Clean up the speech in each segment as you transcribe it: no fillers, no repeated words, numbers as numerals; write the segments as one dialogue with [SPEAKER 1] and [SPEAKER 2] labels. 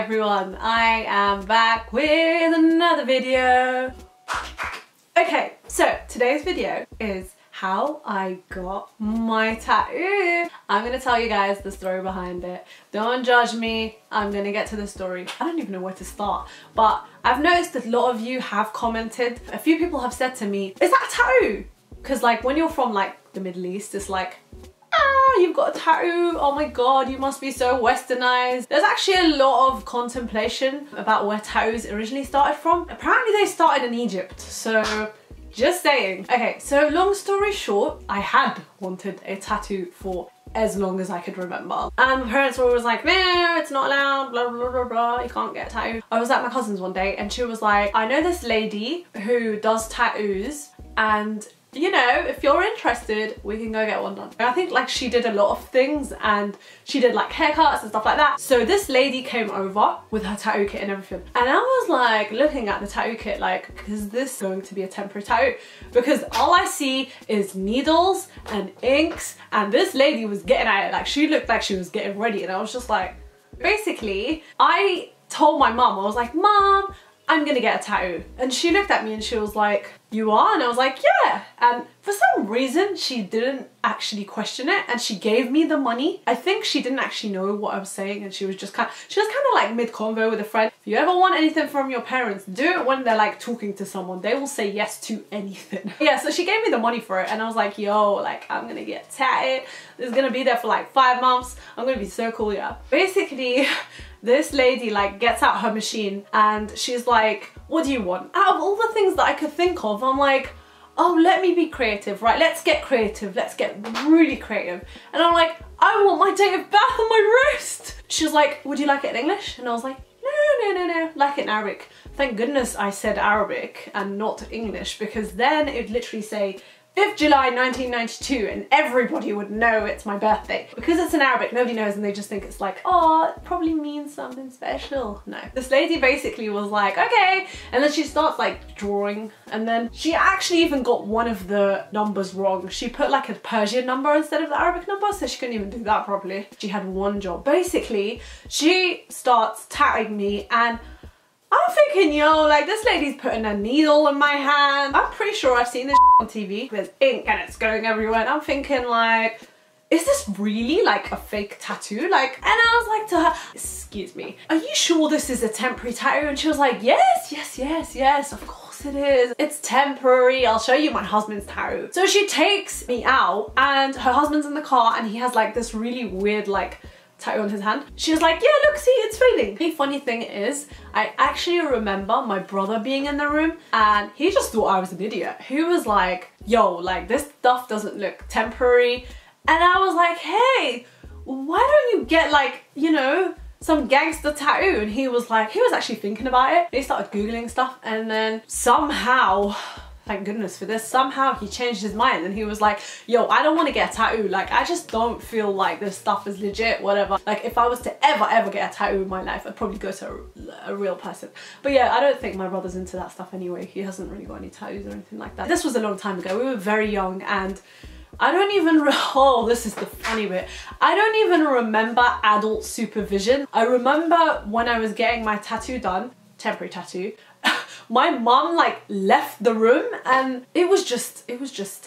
[SPEAKER 1] everyone, I am back with another video. Okay, so today's video is how I got my tattoo. I'm gonna tell you guys the story behind it. Don't judge me, I'm gonna get to the story. I don't even know where to start, but I've noticed that a lot of you have commented. A few people have said to me, is that a tattoo? Because like when you're from like the Middle East, it's like, ah, you've got a tattoo, oh my god, you must be so westernized. There's actually a lot of contemplation about where tattoos originally started from. Apparently they started in Egypt, so just saying. Okay, so long story short, I had wanted a tattoo for as long as I could remember. And my parents were always like, no, it's not allowed, blah, blah, blah, blah, you can't get a tattoo. I was at my cousin's one day and she was like, I know this lady who does tattoos and you know, if you're interested, we can go get one done. I think like she did a lot of things and she did like haircuts and stuff like that. So this lady came over with her tattoo kit and everything. And I was like looking at the tattoo kit like, is this going to be a temporary tattoo? Because all I see is needles and inks and this lady was getting at it. Like she looked like she was getting ready and I was just like, basically, I told my mum, I was like, Mom, I'm gonna get a tattoo. And she looked at me and she was like, you are? And I was like, yeah. And for some reason, she didn't actually question it and she gave me the money. I think she didn't actually know what I was saying and she was kind of like mid-convo with a friend. If you ever want anything from your parents, do it when they're like talking to someone. They will say yes to anything. Yeah, so she gave me the money for it and I was like, yo, like I'm gonna get tatted. This is gonna be there for like 5 months. I'm gonna be so cool, yeah. Basically, this lady like gets out her machine and she's like, what do you want? Out of all the things that I could think of, I'm like, oh, let me be creative, right? Let's get creative. Let's get really creative. And I'm like, I want my date of birth on my wrist. She was like, would you like it in English? And I was like, no, like it in Arabic. Thank goodness I said Arabic and not English, because then it'd literally say 5th July 1992 and everybody would know it's my birthday. Because it's in Arabic, nobody knows and they just think it's like, oh, it probably means something special. No. This lady basically was like, okay. And then she starts like drawing and then she actually even got one of the numbers wrong. She put like a Persian number instead of the Arabic number, so she couldn't even do that properly. She had one job. Basically, she starts tattooing me and I'm thinking, yo, like this lady's putting a needle in my hand. I'm pretty sure I've seen this on TV. There's ink and it's going everywhere. And I'm thinking like, is this really like a fake tattoo? Like, and I was like to her, excuse me, are you sure this is a temporary tattoo? And she was like, yes, of course it is. It's temporary. I'll show you my husband's tattoo. So she takes me out and her husband's in the car and he has like this really weird like tattoo on his hand. She was like, yeah, look, see, it's fading. The funny thing is, I actually remember my brother being in the room and he just thought I was an idiot. He was like, yo, like this stuff doesn't look temporary. And I was like, hey, why don't you get like, you know, some gangster tattoo? And he was like, he was actually thinking about it. He started Googling stuff and then somehow, thank goodness for this, somehow he changed his mind and he was like, yo, I don't want to get a tattoo. Like, I just don't feel like this stuff is legit, whatever. Like, if I was to ever get a tattoo in my life, I'd probably go to a real person. But yeah, I don't think my brother's into that stuff anyway. He hasn't really got any tattoos or anything like that. This was a long time ago. We were very young and I don't even, oh, this is the funny bit. I don't even remember adult supervision. I remember when I was getting my tattoo done, temporary tattoo, my mom like left the room and it was just,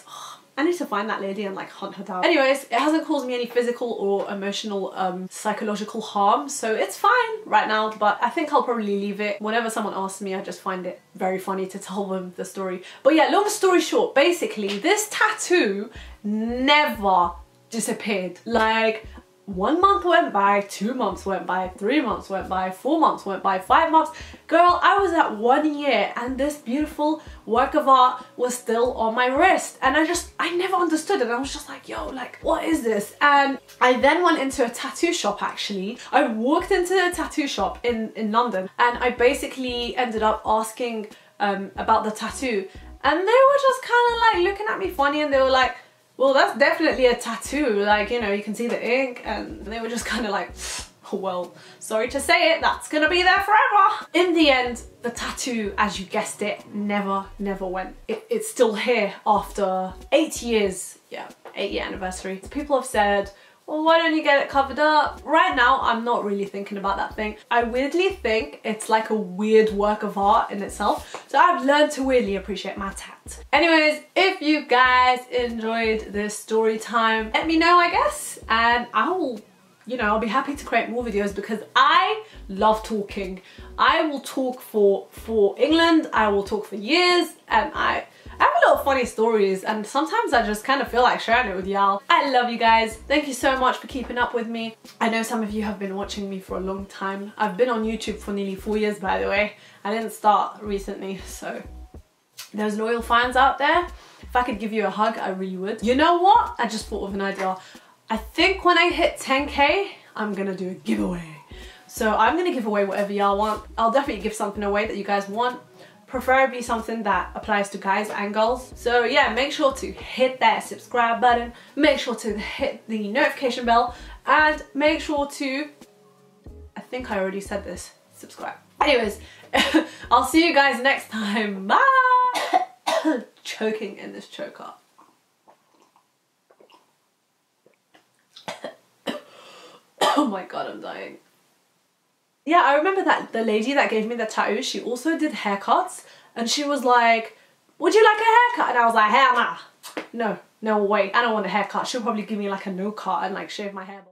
[SPEAKER 1] oh, I need to find that lady and like hunt her down. Anyways, it hasn't caused me any physical or emotional, psychological harm, so it's fine right now, but I think I'll probably leave it. Whenever someone asks me, I just find it very funny to tell them the story. But yeah, long story short, basically, this tattoo never disappeared. Like, 1 month went by, 2 months went by, 3 months went by, 4 months went by, 5 months. Girl, I was at 1 year and this beautiful work of art was still on my wrist. And I never understood it. I was just like, yo, like, what is this? And I then went into a tattoo shop actually. I walked into a tattoo shop in London and I basically ended up asking about the tattoo. And they were just kind of like looking at me funny and they were like, well, that's definitely a tattoo, like, you know, you can see the ink, and they were just kind of like, well, sorry to say it, that's gonna be there forever. In the end, the tattoo, as you guessed it, never went. It's still here after 8 years, yeah, 8-year anniversary. People have said, well, why don't you get it covered up? Right now, I'm not really thinking about that thing. I weirdly think it's like a weird work of art in itself. So I've learned to weirdly appreciate my tat. Anyways, if you guys enjoyed this story time, let me know, I guess. And I will, you know, I'll be happy to create more videos because I love talking. I will talk for England. I will talk for years, and I have a lot of funny stories, and sometimes I just kind of feel like sharing it with y'all. I love you guys. Thank you so much for keeping up with me. I know some of you have been watching me for a long time. I've been on YouTube for nearly 4 years, by the way. I didn't start recently, so those loyal fans out there, if I could give you a hug, I really would. You know what? I just thought of an idea. I think when I hit 10K, I'm gonna do a giveaway. So I'm gonna give away whatever y'all want. I'll definitely give something away that you guys want. Preferably something that applies to guys and girls. So yeah, make sure to hit that subscribe button, make sure to hit the notification bell, and make sure to, I think I already said this, subscribe. Anyways, I'll see you guys next time. Bye! Choking in this choker. Oh my god, I'm dying. Yeah, I remember that the lady that gave me the tattoo, she also did haircuts, and she was like, would you like a haircut? And I was like, hell nah. No, no way, I don't want a haircut. She'll probably give me like a no cut and like shave my hair.